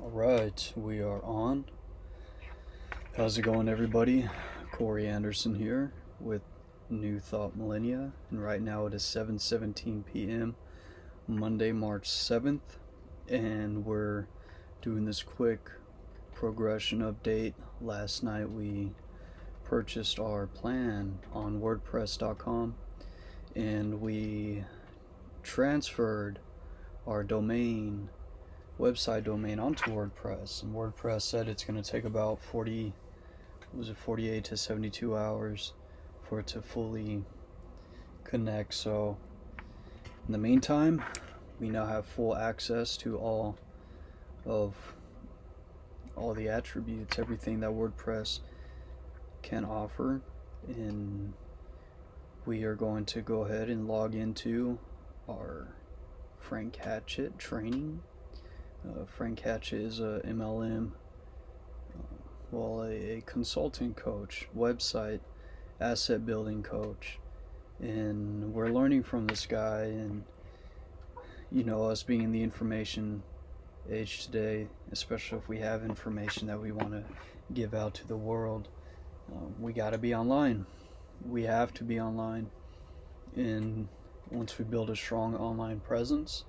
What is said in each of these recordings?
Alright, we are on. How's it going, everybody? Corey Anderson here with New Thought Millennia, and right now it is 7:17 p.m. Monday, March 7th, and we're doing this quick progression update. Last night we purchased our plan on WordPress.com, and we transferred our website domain onto WordPress, and WordPress said it's going to take about 48 to 72 hours for it to fully connect. So in the meantime, we now have full access to all the attributes, everything that WordPress can offer, and we are going to go ahead and log into our Frank Hatchett training. Frank Hatchett is a MLM, a consulting coach, website asset building coach, and we're learning from this guy. And us being in the information age today, especially if we have information that we want to give out to the world, we got to be online. We have to be online, and once we build a strong online presence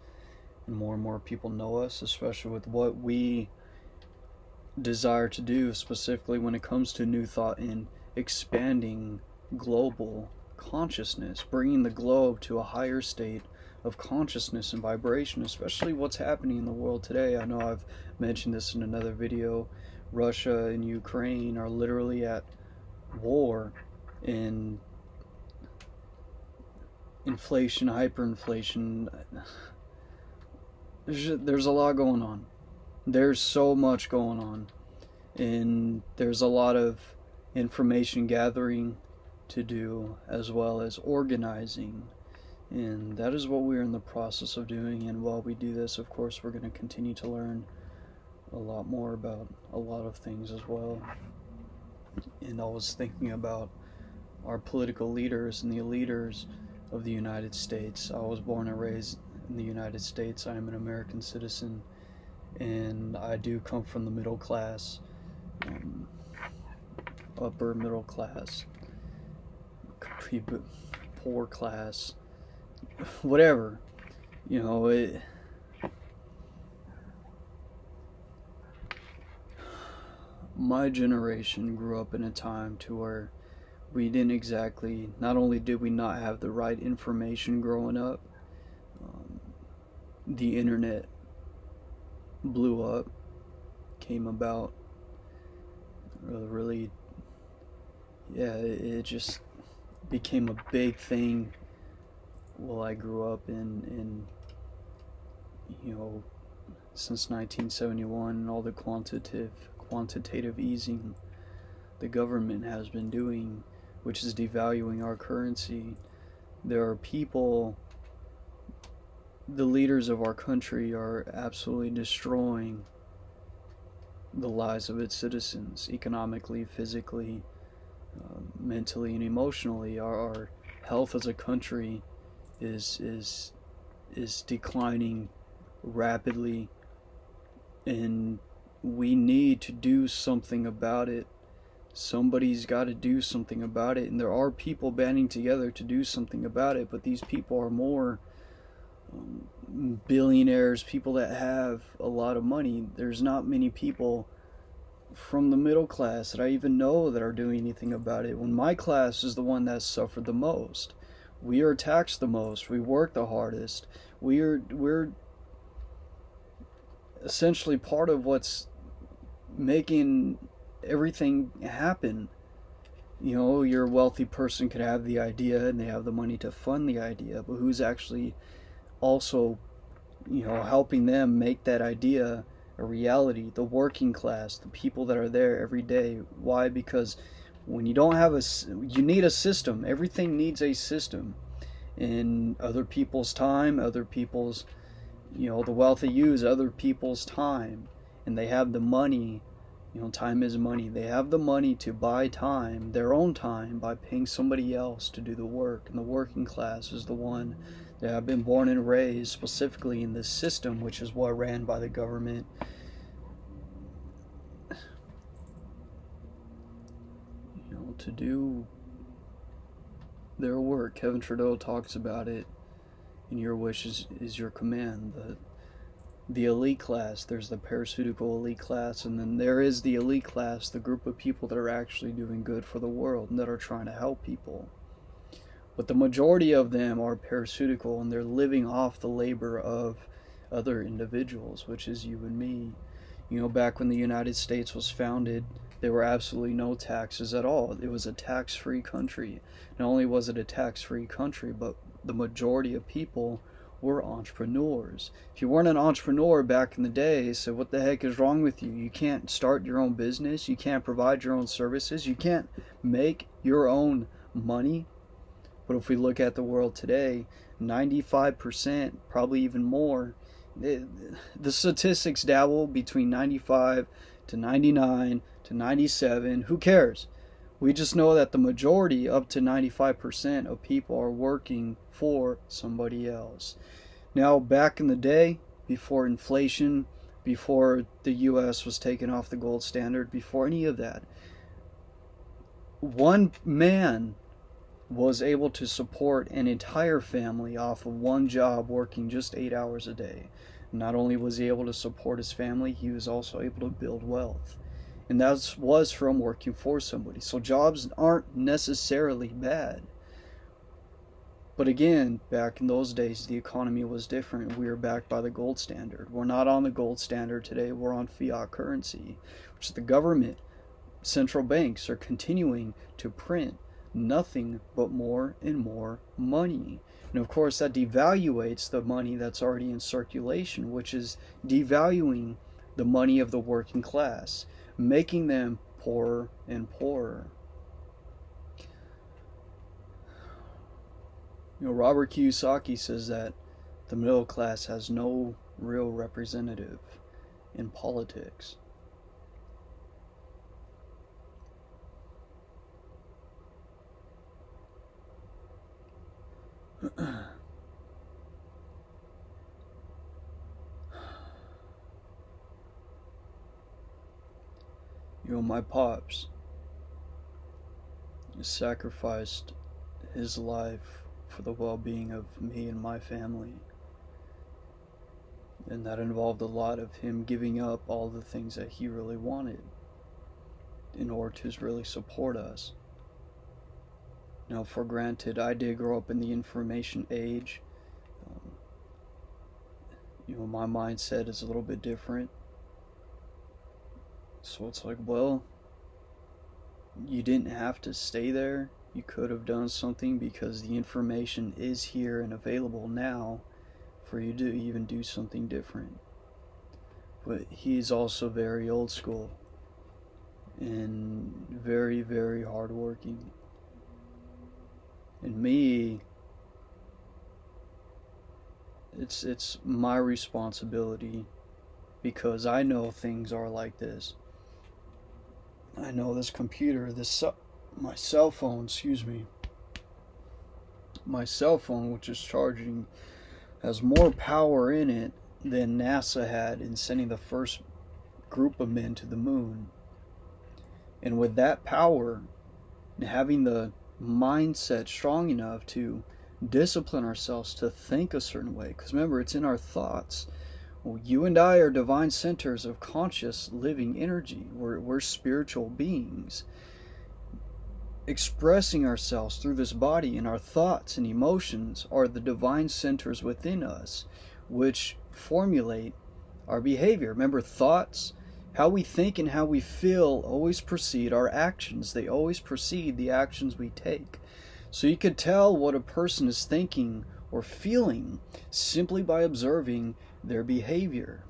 and more people know us, especially with what we desire to do, specifically when it comes to New Thought and expanding global consciousness, bringing the globe to a higher state of consciousness and vibration, especially what's happening in the world today. I know I've mentioned this in another video. Russia and Ukraine are literally at war, and inflation, hyperinflation, there's a lot going on. There's so much going on, and there's a lot of information gathering to do, as well as organizing, and that is what we're in the process of doing. And while we do this, of course, we're going to continue to learn a lot more about a lot of things as well. And I was thinking about our political leaders and the leaders of the United States. I was born and raised in the United States. I am an American citizen, and I do come from the middle class, upper middle class, poor class, whatever. My generation grew up in a time to where we didn't exactly, not only did we not have the right information growing up, the internet blew up, came about, it just became a big thing. Well, I grew up in since 1971, and all the quantitative easing the government has been doing, which is devaluing our currency. There are people, the leaders of our country are absolutely destroying the lives of its citizens, economically, physically, mentally, and emotionally. Our health as a country is declining rapidly, and we need to do something about it. Somebody's got to do something about it, and there are people banding together to do something about it, but these people are more billionaires, people that have a lot of money. There's not many people from the middle class that I even know that are doing anything about it, when my class is the one that suffered the most. We are taxed the most, we work the hardest, we're essentially part of what's making everything happen. Your wealthy person could have the idea and they have the money to fund the idea, but who's actually also helping them make that idea a reality? The working class, the people that are there every day. Why? Because when you don't have you need a system. Everything needs a system, and other people's time, other people's the wealthy use other people's time, and they have the money. Time is money. They have the money to buy time, their own time, by paying somebody else to do the work. And the working class is the one that have been born and raised specifically in this system, which is what ran by the government, to do their work. Kevin Trudeau talks about it in Your Wish is Your Command. The elite class, there's the parasitical elite class, and then there is the elite class, the group of people that are actually doing good for the world and that are trying to help people. But the majority of them are parasitical, and they're living off the labor of other individuals, which is you and me. You know, back when the United States was founded, there were absolutely no taxes at all. It was a tax-free country. Not only was it a tax-free country, but the majority of people were entrepreneurs. If you weren't an entrepreneur back in the day, so what the heck is wrong with you? You can't start your own business. You can't provide your own services. You can't make your own money. But if we look at the world today, 95%, probably even more, the statistics dabble between 95 to 99 to 97. Who cares? We just know that the majority, up to 95% of people, are working for somebody else. Now, back in the day, before inflation, before the US was taken off the gold standard, before any of that, one man was able to support an entire family off of one job, working just 8 hours a day. Not only was he able to support his family, he was also able to build wealth. And that was from working for somebody. So jobs aren't necessarily bad. But again, back in those days, the economy was different. We were backed by the gold standard. We're not on the gold standard today. We're on fiat currency, which the government, central banks, are continuing to print nothing but more and more money. And of course, that devaluates the money that's already in circulation, which is devaluing the money of the working class, making them poorer and poorer. You know, Robert Kiyosaki says that the middle class has no real representative in politics. You know, my pops sacrificed his life for the well-being of me and my family. And that involved a lot of him giving up all the things that he really wanted in order to really support us. Now, for granted, I did grow up in the information age. You know, my mindset is a little bit different. So it's like, well, you didn't have to stay there. You could have done something, because the information is here and available now for you to even do something different. But he's also very old school and very, very hardworking. And me, it's my responsibility, because I know things are like this. I know this computer, my cell phone, my cell phone, which is charging, has more power in it than NASA had in sending the first group of men to the moon. And with that power, and having the mindset strong enough to discipline ourselves to think a certain way, because remember, it's in our thoughts. Well, you and I are divine centers of conscious living energy. We're spiritual beings expressing ourselves through this body, and our thoughts and emotions are the divine centers within us, which formulate our behavior. Remember, thoughts, how we think and how we feel, always precede our actions. They always precede the actions we take. So you could tell what a person is thinking or feeling simply by observing their behavior.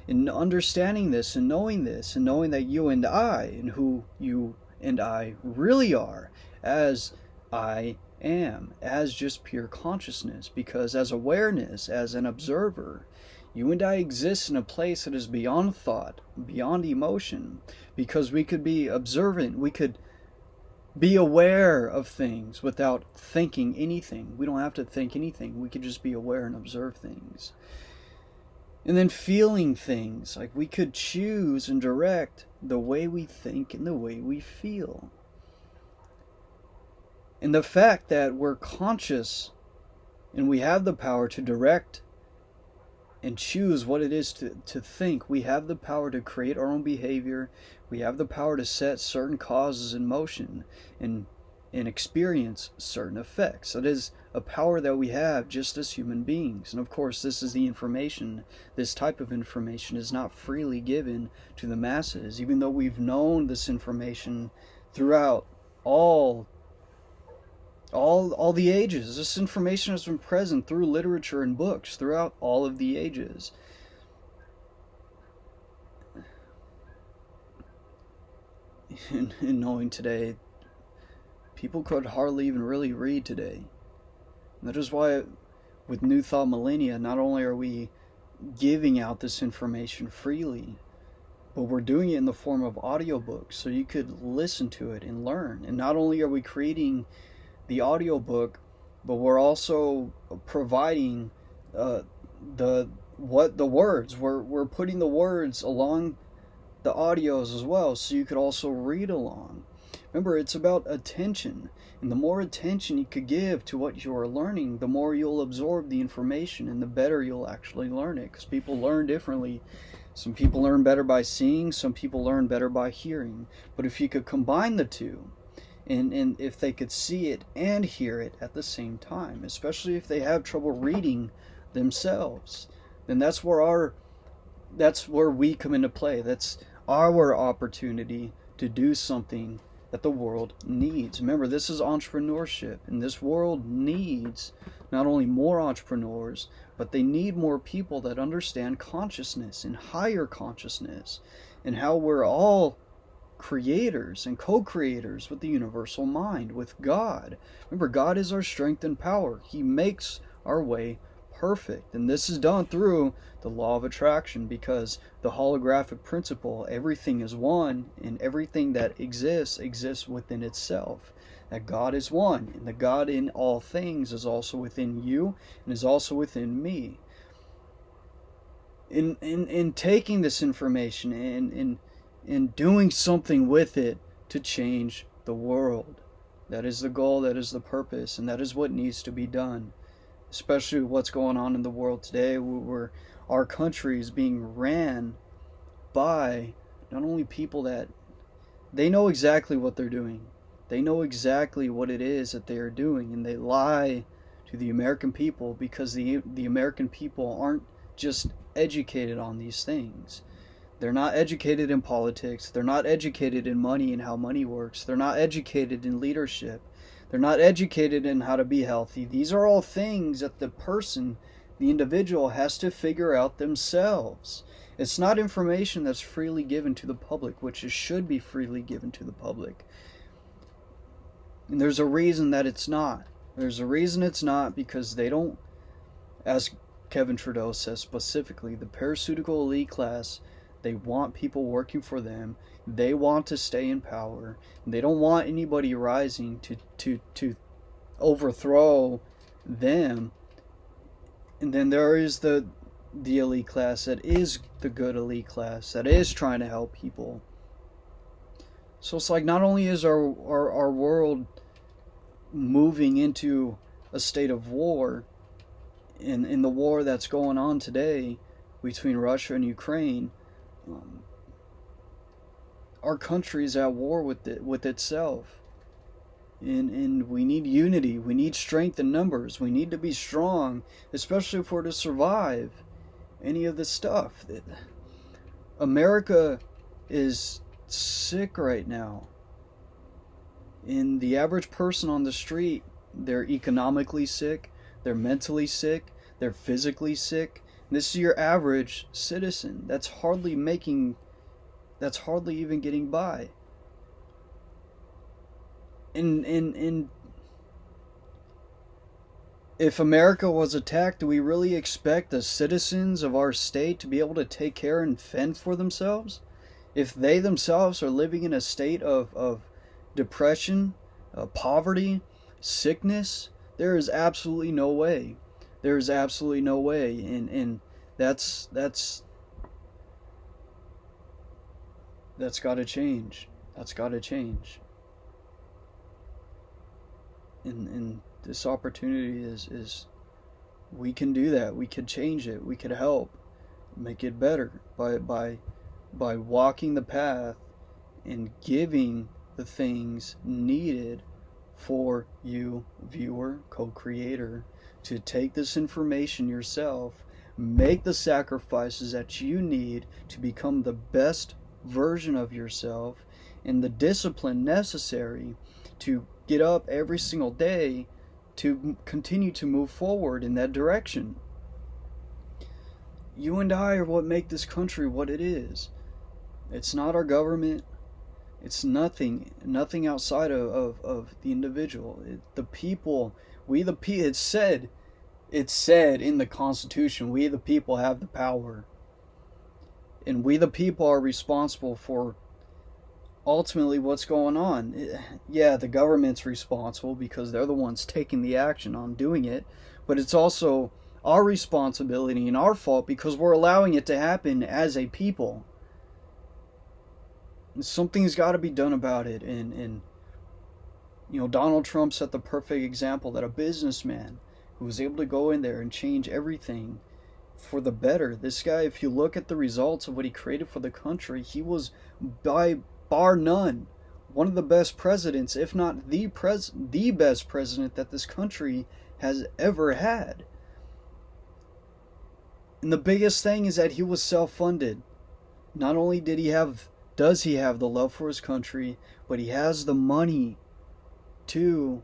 And understanding this and knowing that you and I, and who you and I really are, as I am, as just pure consciousness, because as awareness, as an observer, you and I exist in a place that is beyond thought, beyond emotion, because we could be observant, we could be aware of things without thinking anything. We don't have to think anything. We could just be aware and observe things. And then feeling things, like we could choose and direct the way we think and the way we feel. And the fact that we're conscious and we have the power to direct and choose what it is to think. We have the power to create our own behavior. We have the power to set certain causes in motion and experience certain effects. It is a power that we have just as human beings. And of course, this is the information. This type of information is not freely given to the masses, even though we've known this information throughout all the ages. This information has been present through literature and books throughout all of the ages. And knowing today, people could hardly even really read today. And that is why with New Thought Millennia, not only are we giving out this information freely, but we're doing it in the form of audiobooks, so you could listen to it and learn. And not only are we creating the audiobook, but we're also providing the words. We're putting the words along the audios as well, so you could also read along. Remember, it's about attention, and the more attention you could give to what you are learning, the more you'll absorb the information, and the better you'll actually learn it. Because people learn differently. Some people learn better by seeing, some people learn better by hearing. But if you could combine the two, and if they could see it and hear it at the same time, especially if they have trouble reading themselves, then that's where we come into play. That's our opportunity to do something that the world needs. Remember, this is entrepreneurship, and this world needs not only more entrepreneurs, but they need more people that understand consciousness and higher consciousness, and how we're all creators and co-creators with the universal mind, with God. Remember, God is our strength and power. He makes our way perfect. And this is done through the law of attraction, because the holographic principle, everything is one, and everything that exists within itself. That God is one, and the God in all things is also within you and is also within me. In taking this information and doing something with it to change the world. That is the goal, that is the purpose, and that is what needs to be done. Especially what's going on in the world today, where our country is being ran by not only people that they know exactly what they're doing. They know exactly what it is that they are doing, and they lie to the American people, because the American people aren't just educated on these things. They're not educated in politics. They're not educated in money and how money works. They're not educated in leadership. They're not educated in how to be healthy. These are all things that the person, the individual, has to figure out themselves. It's not information that's freely given to the public, which it should be freely given to the public. And there's a reason that it's not. There's a reason it's not, because they don't, as Kevin Trudeau says specifically, the parasitical elite class, they want people working for them. They want to stay in power. They don't want anybody rising to overthrow them. And then there is the elite class that is the good elite class that is trying to help people. So it's like, not only is our world moving into a state of war, in the war that's going on today between Russia and Ukraine, our country is at war with itself, and we need unity. We need strength in numbers. We need to be strong, especially if we're to survive any of this stuff. America is sick right now, and the average person on the street, they're economically sick, they're mentally sick, they're physically sick. This is your average citizen. That's hardly even getting by. And if America was attacked, do we really expect the citizens of our state to be able to take care and fend for themselves? If they themselves are living in a state of depression, poverty, sickness, there is absolutely no way. There is absolutely no way, and that's got to change. That's got to change. And this opportunity is we can do that. We could change it. We could help make it better by walking the path and giving the things needed for you, viewer, co-creator, to take this information yourself, make the sacrifices that you need to become the best version of yourself, and the discipline necessary to get up every single day to continue to move forward in that direction. You and I are what make this country what it is. It's not our government. It's nothing outside of the individual. The people, we the people, it's said in the Constitution, we the people have the power. And we the people are responsible for ultimately what's going on. Yeah, the government's responsible because they're the ones taking the action on doing it, but it's also our responsibility and our fault because we're allowing it to happen as a people. Something's got to be done about it. And Donald Trump set the perfect example that a businessman who was able to go in there and change everything for the better. This guy, if you look at the results of what he created for the country, he was by bar none one of the best presidents, if not the best president that this country has ever had. And the biggest thing is that he was self-funded. Not only does he have the love for his country, but he has the money to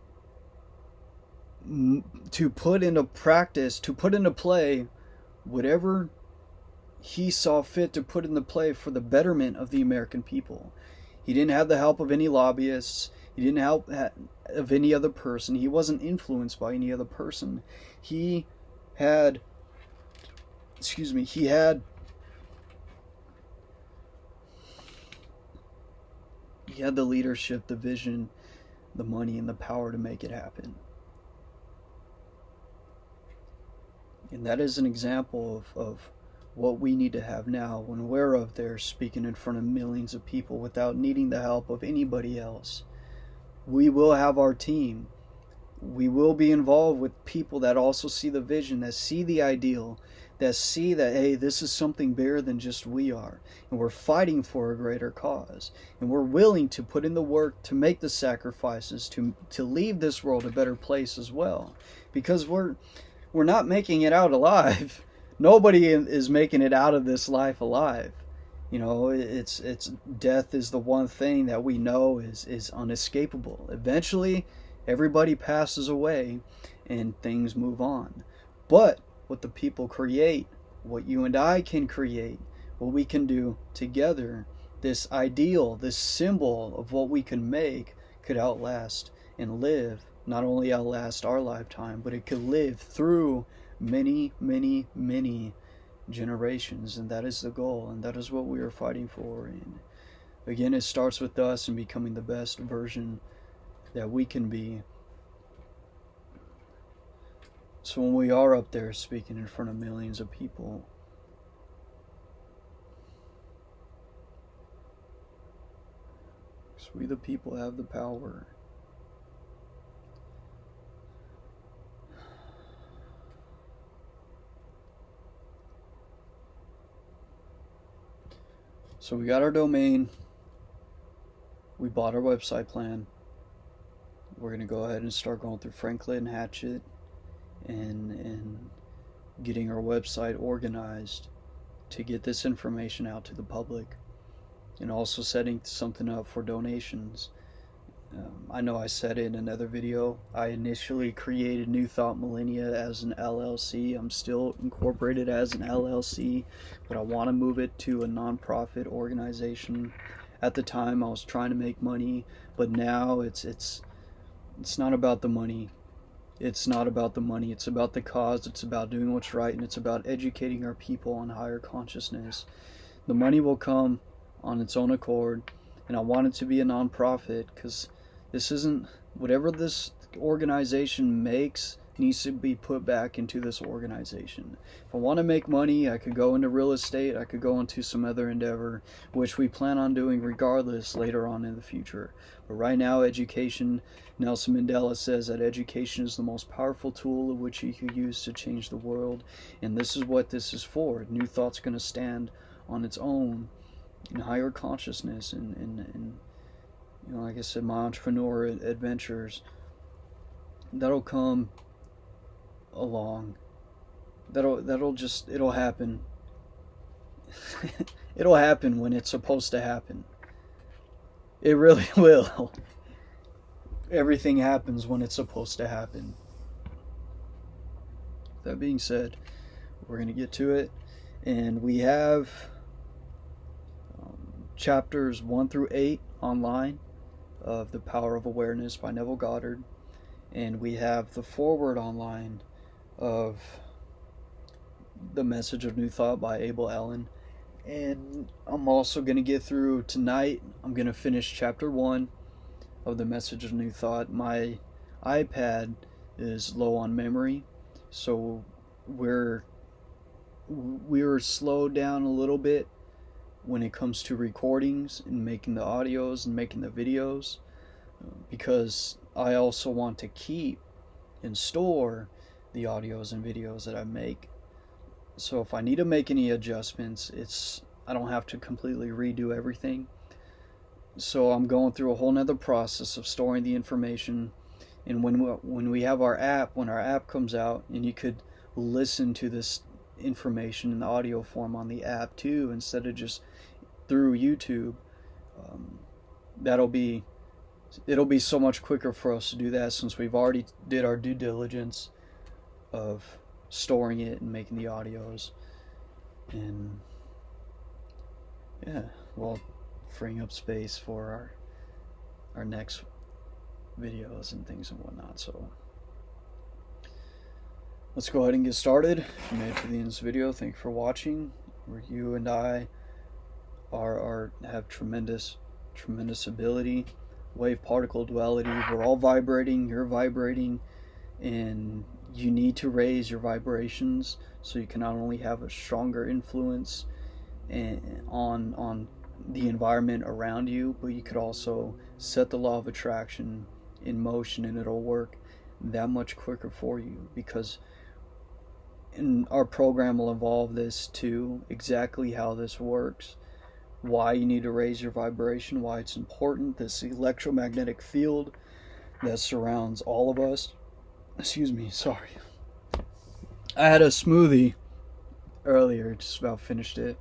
put into practice, to put into play whatever he saw fit to put into play for the betterment of the American people. He didn't have the help of any lobbyists. He didn't help of any other person. He wasn't influenced by any other person. He had the leadership, the vision, the money, and the power to make it happen. And that is an example of what we need to have now when we're up there speaking in front of millions of people without needing the help of anybody else. We will have our team. We will be involved with people that also see the vision, that see the ideal, that see that, hey, this is something bigger than just we are. And we're fighting for a greater cause. And we're willing to put in the work to make the sacrifices, to leave this world a better place as well. Because we're not making it out alive. Nobody is making it out of this life alive. It's death is the one thing that we know is unescapable. Eventually, everybody passes away and things move on. But what the people create, what you and I can create, what we can do together, this ideal, this symbol of what we can make could outlast and live, not only outlast our lifetime, but it could live through many, many, many generations. And that is the goal, and that is what we are fighting for. And again, it starts with us and becoming the best version that we can be. So when we are up there speaking in front of millions of people, we the people have the power. So we got our domain. We bought our website plan. We're going to go ahead and start going through Franklin Hatchet and getting our website organized to get this information out to the public, and also setting something up for donations. I know I said it in another video, I initially created New Thought Millennia as an LLC. I'm still incorporated as an LLC, but I want to move it to a non-profit organization. At the time I was trying to make money, but now it's not about the money. It's not about the money. It's about the cause. It's about doing what's right, and it's about educating our people on higher consciousness. The money will come on its own accord, and I want it to be a non-profit because this isn't, whatever this organization makes needs to be put back into this organization. If I want to make money, I could go into real estate, I could go into some other endeavor, which we plan on doing regardless later on in the future. But right now, education, Nelson Mandela says that education is the most powerful tool of which you can use to change the world. And this is what this is for. New Thought's going to stand on its own in higher consciousness and like I said, my entrepreneur adventures, that'll come along. It'll happen. It'll happen when it's supposed to happen. It really will. Everything happens when it's supposed to happen. That being said, we're going to get to it. And we have chapters 1 through 8 online of The Power of Awareness by Neville Goddard. And we have the foreword online of The Message of New Thought by Abel Allen. And I'm also going to get through tonight. I'm going to finish chapter 1 of The Message of New Thought. My iPad is low on memory, so we're slowed down a little bit when it comes to recordings and making the audios and making the videos, because I also want to keep and store the audios and videos that I make. So if I need to make any adjustments, I don't have to completely redo everything. So I'm going through a whole nother process of storing the information. And when we have our app, when our app comes out, and you could listen to this information in audio form on the app too, instead of just through YouTube, it'll be so much quicker for us to do that, since we've already did our due diligence of storing it and making the audios, and freeing up space for our next videos and things and whatnot. So let's go ahead and get started. If you made it to the end of this video, thank you for watching. Where you and I have tremendous ability. Wave particle duality. We're all vibrating. You're vibrating, and you need to raise your vibrations so you can not only have a stronger influence on the environment around you, but you could also set the law of attraction in motion, and it'll work that much quicker for you, because our program will involve this too, exactly how this works, why you need to raise your vibration, why it's important, this electromagnetic field that surrounds all of us. Excuse me, sorry. I had a smoothie earlier, just about finished it,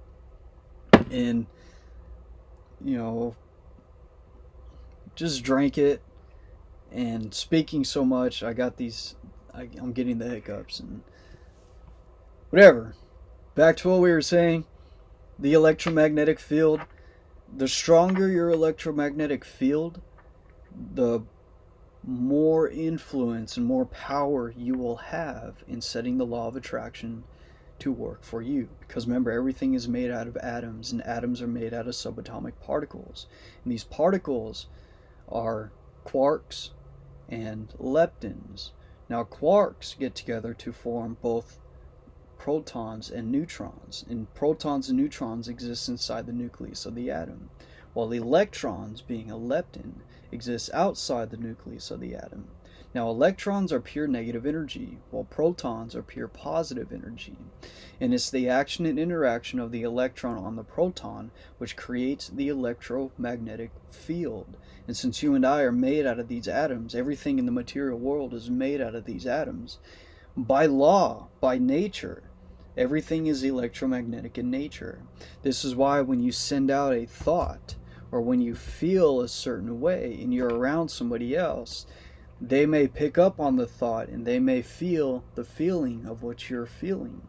and just drank it, and speaking so much, I'm getting the hiccups and whatever. Back to what we were saying. The electromagnetic field, the stronger your electromagnetic field, the more influence and more power you will have in setting the law of attraction to work for you. Because remember, everything is made out of atoms, and atoms are made out of subatomic particles. And these particles are quarks and leptons. Now, quarks get together to form both protons and neutrons, and protons and neutrons exist inside the nucleus of the atom, while electrons, being a lepton, exist outside the nucleus of the atom. Now, electrons are pure negative energy, while protons are pure positive energy, and it's the action and interaction of the electron on the proton which creates the electromagnetic field. And since you and I are made out of these atoms, everything in the material world is made out of these atoms. By law, by nature, everything is electromagnetic in nature. This is why when you send out a thought, or when you feel a certain way and you're around somebody else, they may pick up on the thought and they may feel the feeling of what you're feeling.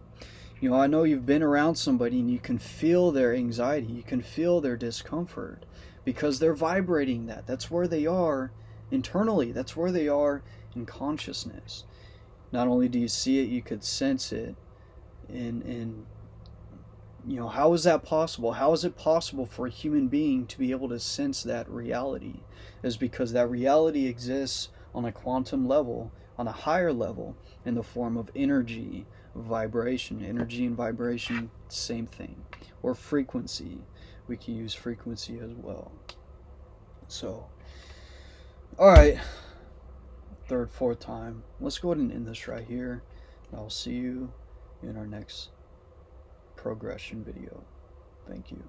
I know you've been around somebody and you can feel their anxiety, you can feel their discomfort, because they're vibrating that. That's where they are internally, that's where they are in consciousness. Not only do you see it, you could sense it. And how is that possible? How is it possible for a human being to be able to sense that reality? Is because that reality exists on a quantum level on a higher level in the form of energy, vibration. Energy and vibration, same thing. Or frequency. We can use frequency as well. So, alright, third, fourth time. Let's go ahead and end this right here. I'll see you in our next progression video. Thank you.